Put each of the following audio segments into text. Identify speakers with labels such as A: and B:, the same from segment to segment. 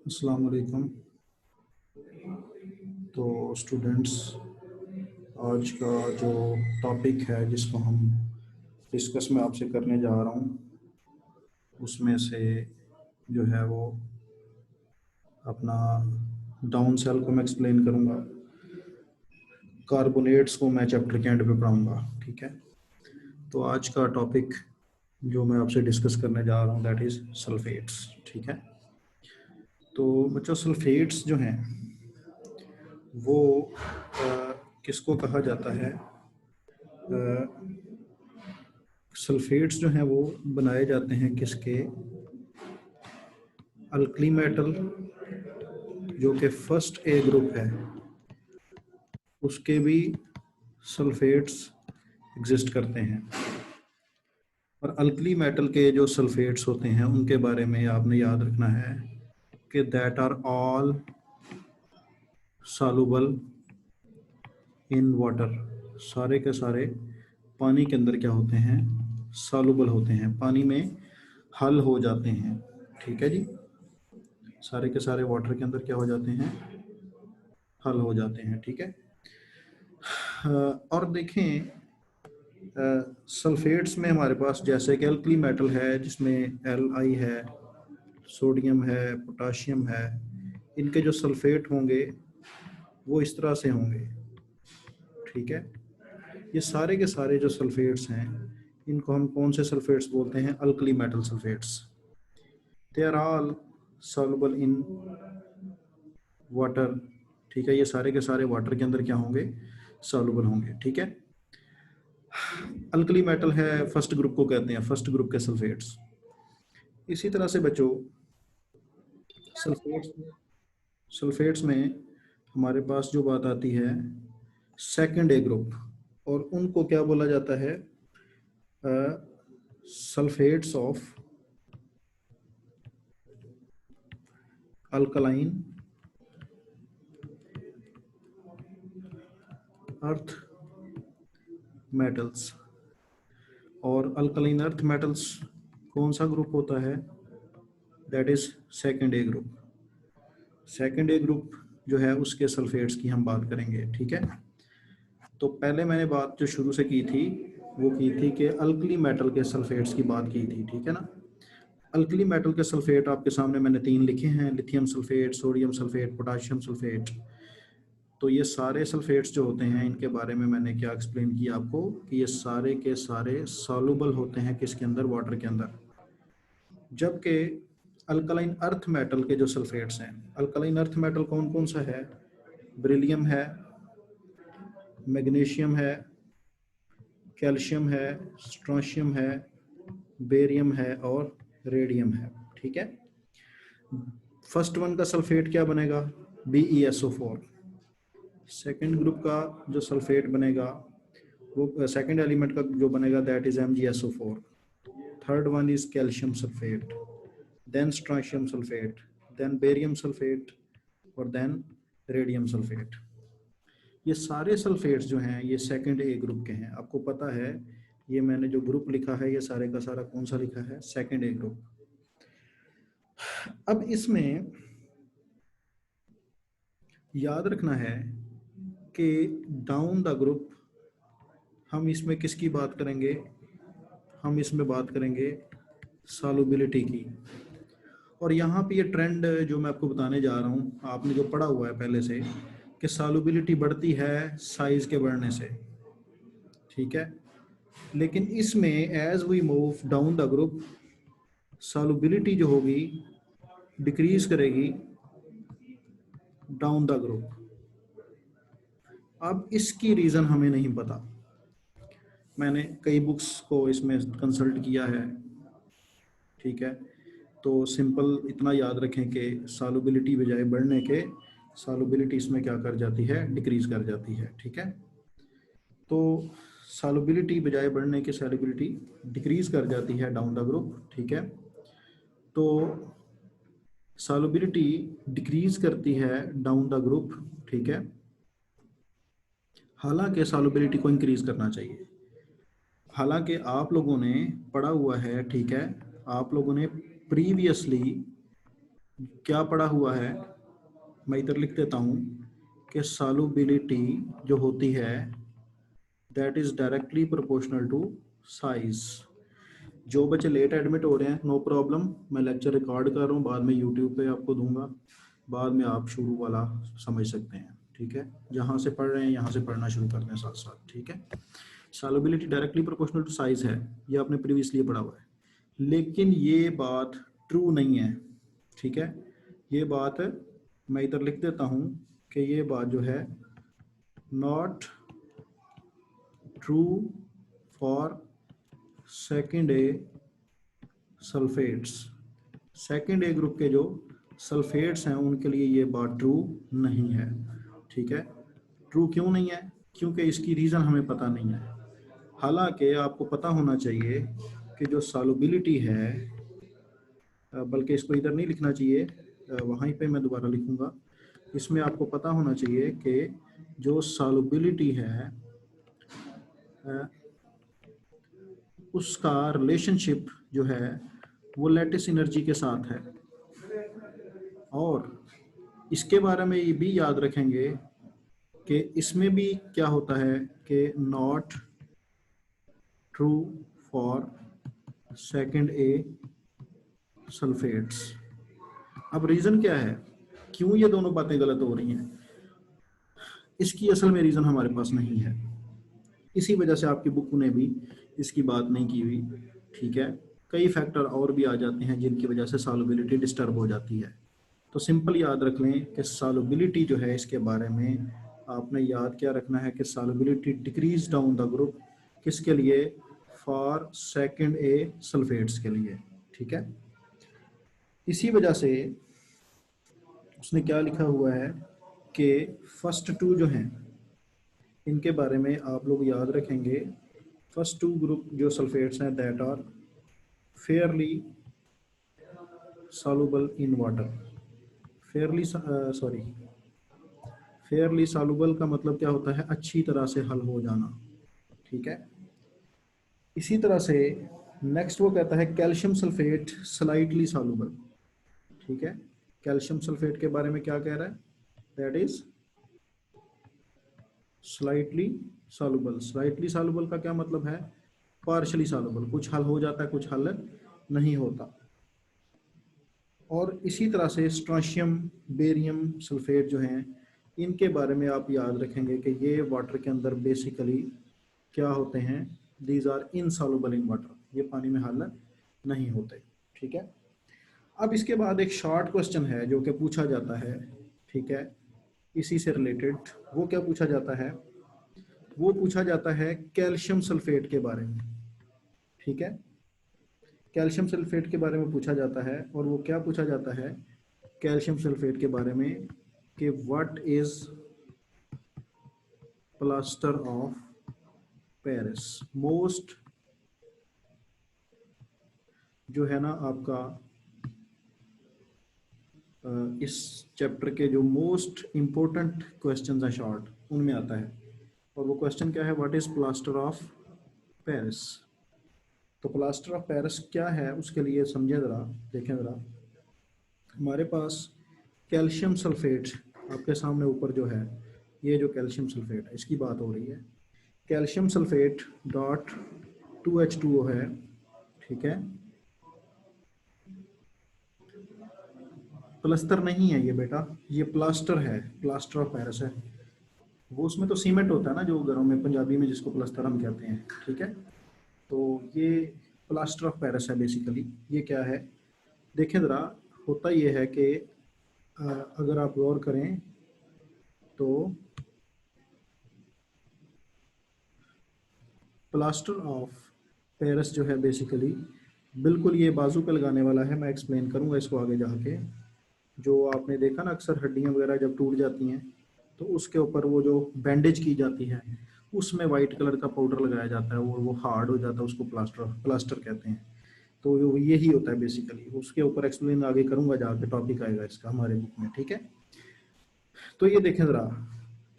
A: अस्सलाम वालेकुम। तो स्टूडेंट्स, आज का जो टॉपिक है जिसको हम डिस्कस में आपसे करने जा रहा हूँ उसमें से जो है वो अपना डाउन सेल को मैं एक्सप्लेन करूँगा, कार्बोनेट्स को मैं चैप्टर के एंड पे पढ़ाऊँगा। ठीक है, तो आज का टॉपिक जो मैं आपसे डिस्कस करने जा रहा हूँ दैट इज़ सल्फेट्स। ठीक है, तो बच्चों सल्फेट्स जो हैं वो किसको कहा जाता है? सल्फेट्स जो हैं वो बनाए जाते हैं किसके? अल्कली मेटल जो कि फर्स्ट ए ग्रुप है उसके भी सल्फेट्स एग्जिस्ट करते हैं, और अल्कली मेटल के जो सल्फेट्स होते हैं उनके बारे में आपने याद रखना है कि that are all soluble in water. सारे के सारे पानी के अंदर क्या होते हैं? सॉल्युबल होते हैं, पानी में हल हो जाते हैं। ठीक है जी, सारे के सारे वाटर के अंदर क्या हो जाते हैं? हल हो जाते हैं। ठीक है, और देखें सल्फेट्स में हमारे पास जैसे कि अल्कली मेटल है जिसमें Li है, सोडियम है, पोटाशियम है, इनके जो सल्फेट होंगे वो इस तरह से होंगे। ठीक है, ये सारे के सारे जो सल्फेट्स हैं इनको हम कौन से सल्फेट्स बोलते हैं? Alkali metal sulphates. They are all soluble in water. ठीक है, ये सारे के सारे वाटर के अंदर क्या होंगे? सॉल्युबल होंगे। ठीक है, अल्कली मेटल है, फर्स्ट ग्रुप को कहते हैं, फर्स्ट ग्रुप के सल्फेट्स। इसी तरह से बच्चों सल्फेट्स सल्फेट्स में हमारे पास जो बात आती है सेकंड ए ग्रुप, और उनको क्या बोला जाता है? Sulphates of alkaline earth metals. और अल्कलाइन अर्थ मेटल्स कौन सा ग्रुप होता है? That is second A group. Second A group जो है उसके सल्फेट्स की हम बात करेंगे। ठीक है, तो पहले मैंने बात जो शुरू से की थी वो की थी कि अल्कली मेटल के सल्फेट्स की बात की थी। ठीक है ना, अल्कली मेटल के सल्फेट आपके सामने मैंने 3 लिखे हैं, lithium sulphate, sodium sulphate, potassium sulphate. तो ये सारे सल्फेट्स जो होते हैं इनके बारे में मैंने क्या एक्सप्लेन किया आपको कि ये सारे के सारे सॉल्युबल होते हैं किसके अंदर? वाटर के अंदर। जबकि अल्कलाइन अर्थ मेटल के जो सल्फेट्स हैं, अल्कलाइन अर्थ मेटल कौन कौन सा है? बेरिलियम है, मैग्नीशियम है, कैल्शियम है, स्ट्रोंशियम है, बेरियम है और रेडियम है। ठीक है, फर्स्ट वन का सल्फेट क्या बनेगा? BeSO4। सेकेंड ग्रुप का जो सल्फेट बनेगा वो सेकेंड एलिमेंट का जो बनेगा that is MgSO4। Third one is calcium sulphate, then strontium sulphate, then barium sulphate और देन रेडियम सल्फेट। ये सारे सल्फेट्स जो हैं ये सेकंड ए ग्रुप के हैं। आपको पता है ये मैंने जो ग्रुप लिखा है ये सारे का सारा कौन सा लिखा है? सेकंड ए ग्रुप। अब इसमें याद रखना है कि डाउन द ग्रुप हम इसमें किसकी बात करेंगे? हम इसमें बात करेंगे सॉल्युबिलिटी की। और यहाँ पे ये ट्रेंड जो मैं आपको बताने जा रहा हूँ, आपने जो पढ़ा हुआ है पहले से कि सॉल्युबिलिटी बढ़ती है साइज के बढ़ने से। ठीक है, लेकिन इसमें as we move down the group solubility जो होगी डिक्रीज करेगी डाउन द ग्रुप। अब इसकी रीज़न हमें नहीं पता, मैंने कई बुक्स को इसमें कंसल्ट किया है। ठीक है, तो सिंपल इतना याद रखें कि सॉल्युबिलिटी बजाय बढ़ने के सॉल्युबिलिटी इसमें क्या कर जाती है? डिक्रीज कर जाती है। ठीक है, तो सॉल्युबिलिटी बजाय बढ़ने के सॉल्युबिलिटी डिक्रीज कर जाती है डाउन द ग्रुप। ठीक है, तो सॉल्युबिलिटी डिक्रीज करती है डाउन द ग्रुप। ठीक है, हालांकि सॉल्युबिलिटी को इंक्रीज करना चाहिए। हालांकि आप लोगों ने पढ़ा हुआ है, ठीक है, आप लोगों ने प्रीवियसली क्या पड़ा हुआ है, मैं इधर लिख देता हूँ कि सॉल्युबिलिटी जो होती है that is directly proportional to size. जो बच्चे लेट एडमिट हो रहे हैं नो प्रॉब्लम, मैं लेक्चर रिकॉर्ड कर रहा हूँ, बाद में यूट्यूब पे आपको दूंगा, बाद में आप शुरू वाला समझ सकते हैं। ठीक है, जहाँ से पढ़ रहे हैं यहाँ से पढ़ना शुरू कर दें साथ साथ। ठीक है, solubility directly proportional to size है, ये आपने प्रीवियसली पढ़ा हुआ है, लेकिन ये बात ट्रू नहीं है। ठीक है, ये बात मैं इधर लिख देता हूँ कि ये बात जो है not true for second A sulphates. Second A group के जो सल्फेट्स हैं उनके लिए ये बात ट्रू नहीं है। ठीक है, ट्रू क्यों नहीं है? क्योंकि इसकी रीज़न हमें पता नहीं है। हालांकि आपको पता होना चाहिए कि जो सॉल्युबिलिटी है, बल्कि इसको इधर नहीं लिखना चाहिए, वहीं पे मैं दोबारा लिखूंगा, इसमें आपको पता होना चाहिए कि जो सॉल्युबिलिटी है उसका रिलेशनशिप जो है वो लैटिस एनर्जी के साथ है। और इसके बारे में ये भी याद रखेंगे कि इसमें भी क्या होता है कि not true for second A sulphates. अब रीज़न क्या है, क्यों ये दोनों बातें गलत हो रही हैं? इसकी असल में रीज़न हमारे पास नहीं है, इसी वजह से आपकी बुक ने भी इसकी बात नहीं की हुई। ठीक है, कई फैक्टर और भी आ जाते हैं जिनकी वजह से सॉल्युबिलिटी डिस्टर्ब हो जाती है। तो सिंपल याद रख लें कि सॉल्युबिलिटी जो है इसके बारे में आपने याद क्या रखना है कि solubility decrease down the group, किसके लिए? फॉर सेकंड ए सल्फेट्स के लिए। ठीक है, इसी वजह से उसने क्या लिखा हुआ है कि फर्स्ट टू जो हैं इनके बारे में आप लोग याद रखेंगे। फर्स्ट टू ग्रुप जो सल्फेट्स हैं that are fairly soluble in water. Fairly soluble का मतलब क्या होता है? अच्छी तरह से हल हो जाना। ठीक है, इसी तरह से नेक्स्ट वो कहता है कैल्शियम सल्फेट स्लाइटली सॉल्युबल। ठीक है, कैल्शियम सल्फेट के बारे में क्या कह रहा है? That is slightly soluble. Slightly soluble का क्या मतलब है? पार्शली सॉल्युबल, कुछ हल हो जाता है कुछ हल नहीं होता। और इसी तरह से स्ट्रोंशियम बेरियम सल्फेट जो हैं इनके बारे में आप याद रखेंगे कि ये वाटर के अंदर बेसिकली क्या होते हैं? These are insoluble in water, ये पानी में हल नहीं होते। ठीक है, अब इसके बाद एक शॉर्ट क्वेश्चन है जो कि पूछा जाता है। ठीक है, इसी से रिलेटेड वो क्या पूछा जाता है? वो पूछा जाता है कैल्शियम सल्फेट के बारे में। ठीक है, कैल्शियम सल्फेट के बारे में पूछा जाता है, और वो क्या पूछा जाता है कैल्शियम सल्फेट के बारे में कि what is plaster of Paris. Most जो है ना आपका इस चैप्टर के जो मोस्ट इम्पोर्टेंट क्वेश्चंस हैं शॉर्ट, उनमें आता है। और वो क्वेश्चन क्या है? What is plaster of Paris. तो प्लास्टर ऑफ पेरिस क्या है उसके लिए समझें ज़रा, देखें ज़रा। हमारे पास कैल्शियम सल्फेट आपके सामने ऊपर जो है, ये जो कैल्शियम सल्फेट है इसकी बात हो रही है। कैल्शियम सल्फेट डॉट 2H2O है। ठीक है, प्लास्टर नहीं है ये बेटा, ये प्लास्टर है, प्लास्टर ऑफ पेरिस है। वो उसमें तो सीमेंट होता है ना जो घरों में, पंजाबी में जिसको प्लास्टर हम कहते हैं। ठीक है, तो ये प्लास्टर ऑफ पेरिस है बेसिकली। ये क्या है देखें ज़रा, होता ये है कि अगर आप गौर करें तो प्लास्टर ऑफ पेरिस जो है बेसिकली बिल्कुल ये बाजू पे लगाने वाला है। मैं एक्सप्लेन करूंगा इसको आगे जाके। जो आपने देखा ना अक्सर हड्डियां वगैरह जब टूट जाती हैं तो उसके ऊपर वो जो बैंडेज की जाती है उसमें वाइट कलर का पाउडर लगाया जाता है और वो हार्ड हो जाता है, उसको प्लास्टर कहते हैं। तो यही होता है बेसिकली। उसके ऊपर एक्सप्लेन आगे करूंगा, जाके टॉपिक आएगा इसका हमारे बुक में। ठीक है, तो ये देखें ज़रा,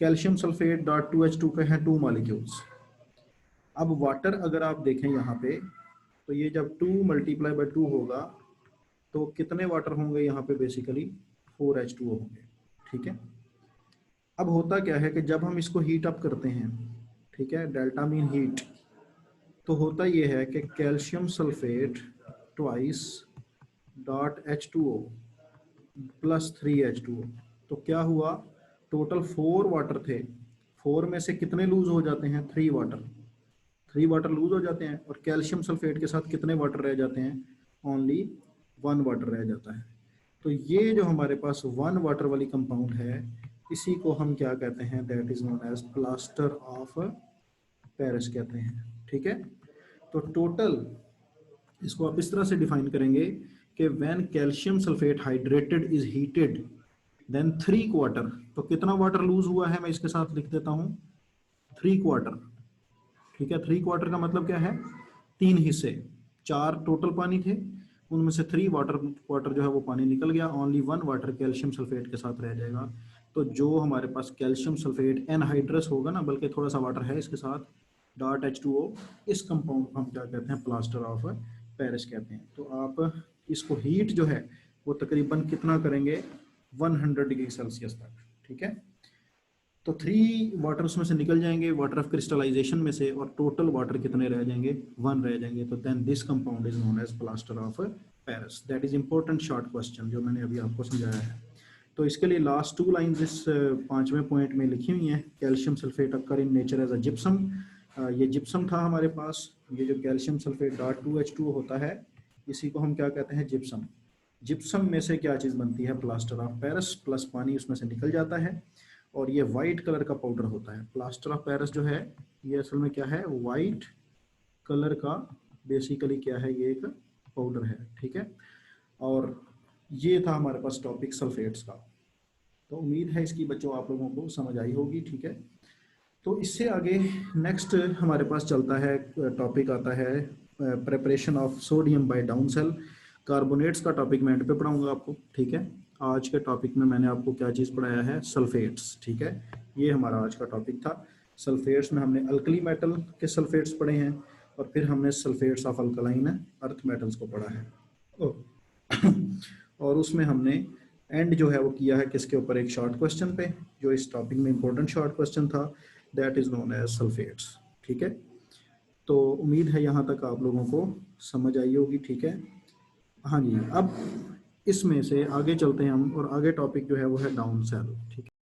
A: कैल्शियम सल्फेट डॉट 2H2 के हैं 2 मॉलिक्यूल्स। अब वाटर अगर आप देखें यहाँ पे तो ये जब 2 × 2 होगा तो कितने वाटर होंगे यहाँ पे? बेसिकली 4H2O होंगे, ठीक है। अब होता क्या है कि जब हम इसको हीट अप करते हैं, ठीक है, डेल्टा मीन हीट, तो होता ये है कि calcium sulphate twice dot H2O plus 3H2O, तो क्या हुआ, टोटल 4 वाटर थे, 4 में से कितने लूज हो जाते हैं? 3 वाटर, 3 वाटर लूज हो जाते हैं, और कैल्शियम सल्फेट के साथ कितने वाटर रह जाते हैं? ओनली 1 वाटर रह जाता है। तो ये जो हमारे पास 1 वाटर वाली कंपाउंड है, इसी को हम क्या कहते हैं? That is known as plaster of Paris कहते हैं, ठीक है। तो टोटल इसको आप इस तरह से डिफाइन करेंगे कि when calcium sulphate hydrated is heated then 3/4, तो कितना वाटर लूज हुआ है? मैं इसके साथ लिख देता हूं 3/4, ठीक है। 3/4 का मतलब क्या है? 3 हिस्से, 4 टोटल पानी थे, उनमें से 3 वाटर क्वार्टर जो है वो पानी निकल गया, ओनली 1 वाटर कैल्शियम सल्फेट के साथ रह जाएगा। तो जो हमारे पास कैल्शियम सल्फेट एनहाइड्रस होगा ना, बल्कि थोड़ा सा वाटर है इसके साथ, डॉट H2O, इस कंपाउंड को हम क्या कहते हैं? प्लास्टर ऑफ पेरिस कहते हैं। तो आप इसको हीट जो है वो तकरीबन कितना करेंगे? 100 डिग्री सेल्सियस तक, ठीक है। तो 3 वाटर उसमें से निकल जाएंगे, वाटर ऑफ क्रिस्टलाइजेशन में से, और टोटल वाटर कितने रह जाएंगे? 1 रह जाएंगे। तो then this compound is known as plaster of Paris. That is important short question जो मैंने अभी आपको समझाया है। तो इसके लिए लास्ट 2 लाइंस इस 5वें पॉइंट में लिखी हुई हैं। Calcium sulphate occur in nature as a gypsum, ये जिप्सम था हमारे पास। ये जो कैल्शियम सल्फेट डॉट 2H2O होता है, इसी को हम क्या कहते हैं? जिप्सम। जिप्सम में से क्या चीज़ बनती है? प्लास्टर ऑफ पेरिस, प्लस पानी उसमें से निकल जाता है, और ये वाइट कलर का पाउडर होता है। प्लास्टर ऑफ पेरिस जो है ये असल में क्या है? वाइट कलर का बेसिकली क्या है? ये एक पाउडर है, ठीक है। और ये था हमारे पास टॉपिक सल्फेट्स का। तो उम्मीद है इसकी बच्चों आप लोगों को समझ आई होगी, ठीक है। तो इससे आगे नेक्स्ट हमारे पास चलता है, टॉपिक आता है preparation of sodium by down cell. Carbonates का टॉपिक मैं एंड पे पढ़ाऊंगा आपको, ठीक है। आज के टॉपिक में मैंने आपको क्या चीज़ पढ़ाया है? सल्फेट्स, ठीक है। ये हमारा आज का टॉपिक था। सल्फेट्स में हमने अल्कली मेटल के सल्फेट्स पढ़े हैं, और फिर हमने sulphates of alkaline earth metals को पढ़ा है। और उसमें हमने एंड जो है वो किया है किसके ऊपर? एक शॉर्ट क्वेश्चन पे, जो इस टॉपिक में इंपॉर्टेंट शॉर्ट क्वेश्चन था, that is known as sulphates, ठीक है। तो उम्मीद है यहाँ तक आप लोगों को समझ आई होगी, ठीक है। हाँ जी, अब इसमें से आगे चलते हैं हम, और आगे टॉपिक जो है वो है डाउन सेल, ठीक है।